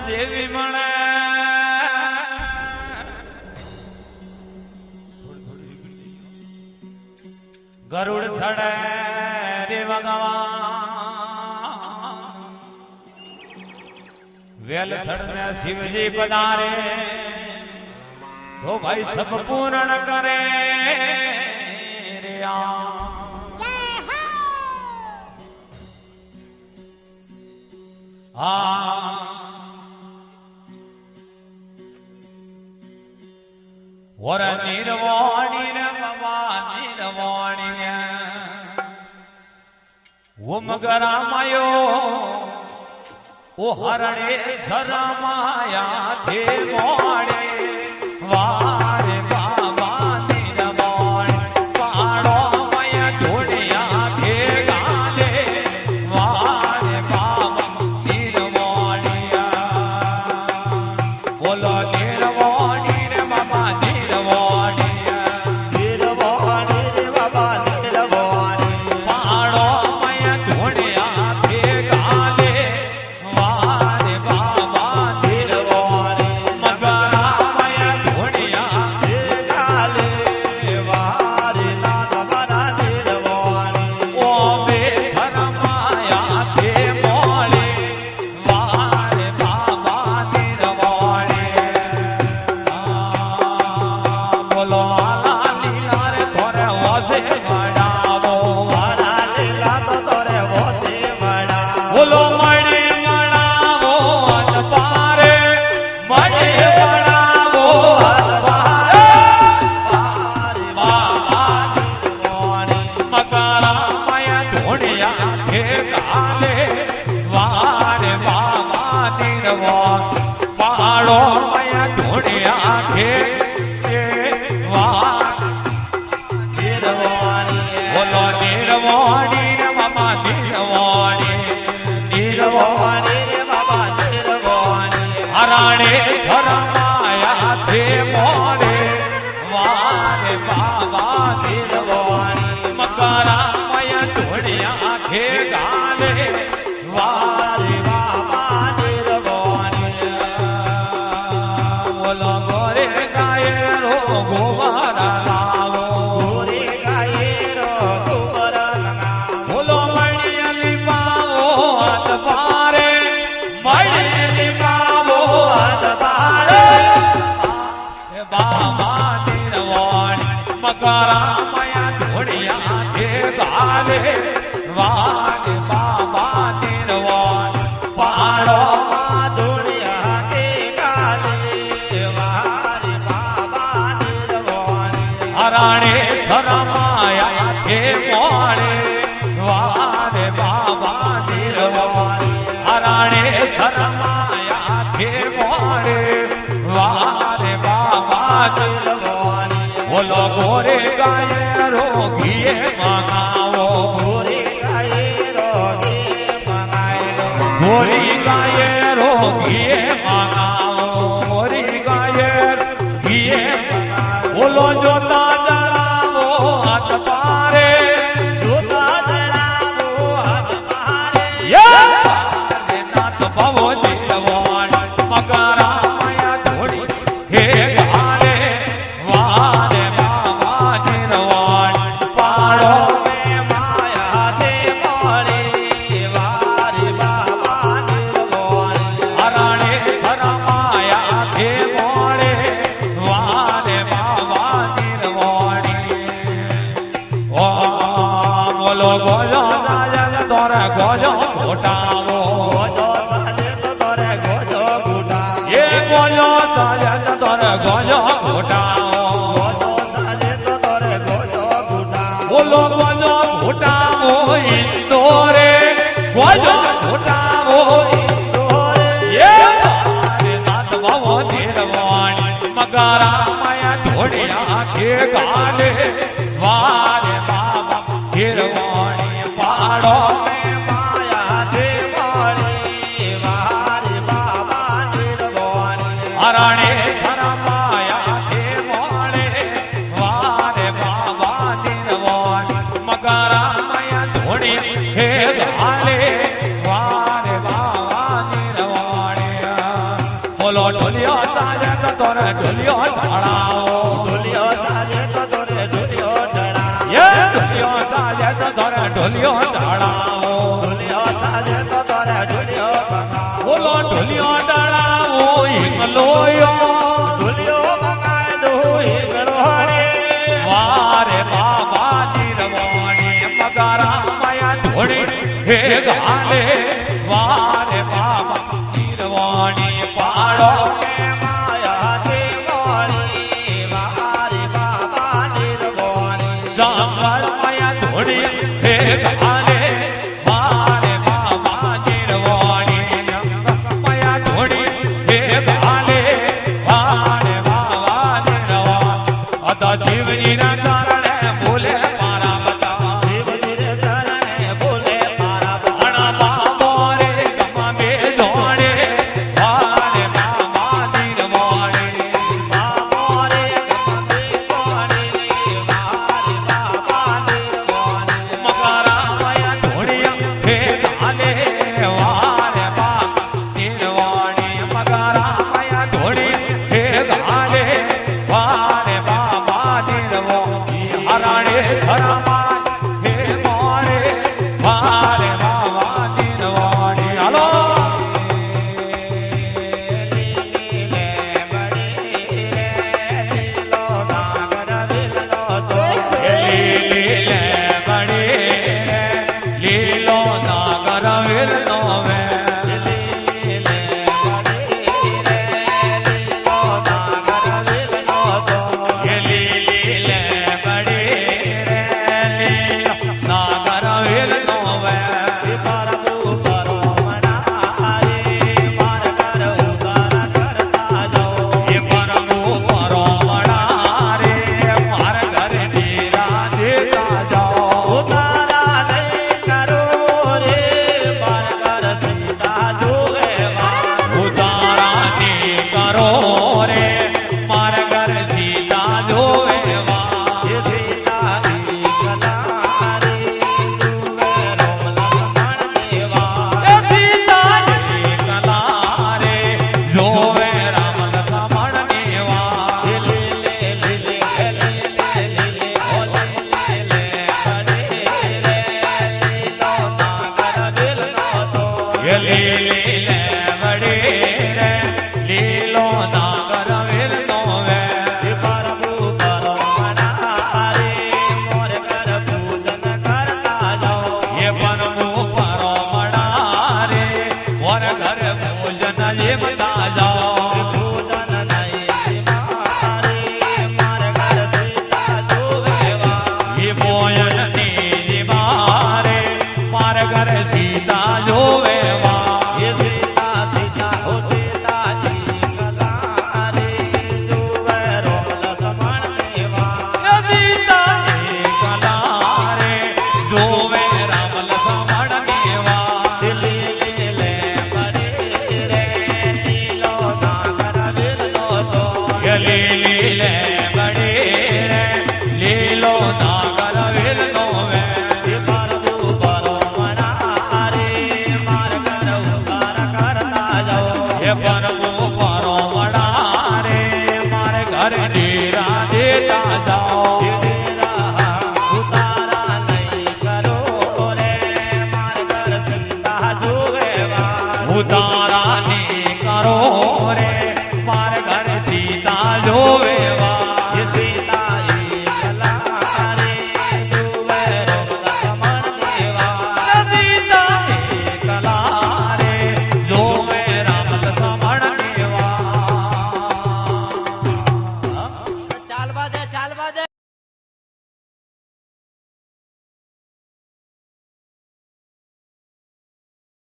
દેવી મળે ગરુડ ચડે રે ભગવાન વેલ ચડને શિવજી પધારે તો ભાઈ સબ પૂર્ણ કરે રે ઓર નિર્વાણી રે બાબા નિર્વાણી ઉમગરામાયો ઓ હરણે શરમાયા થે મોડે વારે બાબા નિર્વાણી પાડો મય ધોડિયા કે ગાલે વારે બાબા નિર્વાણી બોલો નિર્વાણી રે બાબા પાડો મયા ધોડિયા કે બોલો નિર્વાણી રે બાબા નિર્વાણી હરાણે શરમાયા થે મોડે વારે બાબા નિર્વાણી મકરા મયા ધોડિયા કે ગાલે વારે બાબા નિર્વાણી બોલો ગોરે ગાયે રો ગોવારા લાવો ગોરે ગાયે રો ગોવારા બોલો મણિયલી પાવો હાથ પારે મણિયલી પાવો હાથ પારે બાબા નિર્વાણી મકરા મયા ધોડિયા કે ગાલે વારે બાબા નિર્વાણી પાડો ધોડિયા કે ગાલે વારે બાબા નિર્વાણી હરાણે શરમાયા કે મોડે વારે બાબા નિર્વાણી હરાણે શરમાયા કે મોડે વારે બાબા નિર્વાણી બોલો ગોરે ગાયે રોગીએ મંગાવો ગોરે ગાયે રોગીએ મંગાવો ગોરી ગાયે રોગીએ મંગાવો ગોરી ગાયે રોગીએ બોલો જોતા જણાવો હાથ પારે જોતા જણાવો હાથ પારે નાથ ભવો નિર્વાણી મકરા મયા ધોડી હે ગાલે વારે બાબા નિર્વાણી પાડો મે માયા તે મોડે વારે બાબા નિર્વાણી હરાણે શરમાયા થે મોડે વારે બાબા નિર્વાણી ઓ બોલો ગોજો સાજે તોરે ગોજો ઘોટાવો ગોજો સાજે તોરે ગોજો ઘોટાવો એ ગોજો સાજે તોરે ગોજો ઘોટાવો ગોજો સાજે તોરે ગોજો ઘોટાવો બોલો ગોજો ઘોટાવો ઇન્દોરે ગોજો ઘોટાવો ઇન્દોરે એ વારે નાથ ભવો નિર્વાણી મકરા મયા ધોડિયા કે ગાલે વારે બાબા નિર્વાણી પાડો મે માયા દે મોડી વારે બાબા નિર્વાણી હરાણે શરમાયા થે મોડે વારે બાબા નિર્વાણી મકરા મયા ધોડી હે ગાલે વારે બાબા નિર્વાણી ધોરે ઢોલિયો ઢળાવો ઢોલિયો સાજે તો ધોરે ઢોલિયો ઢળાવો એ ઢોલિયો સાજે તો ધોરે ઢોલિયો ઢળાવો ઢોલિયો સાજે તો ધોરે ઢોલિયો ભગાવો બોલો ઢોલિયો ઢળાવો હિંગલોયો ઢોલિયો મંગાય દો હિંગળો રે વારે બાબા નિરવાણી મગરા માયા ધોળી હે ગાલે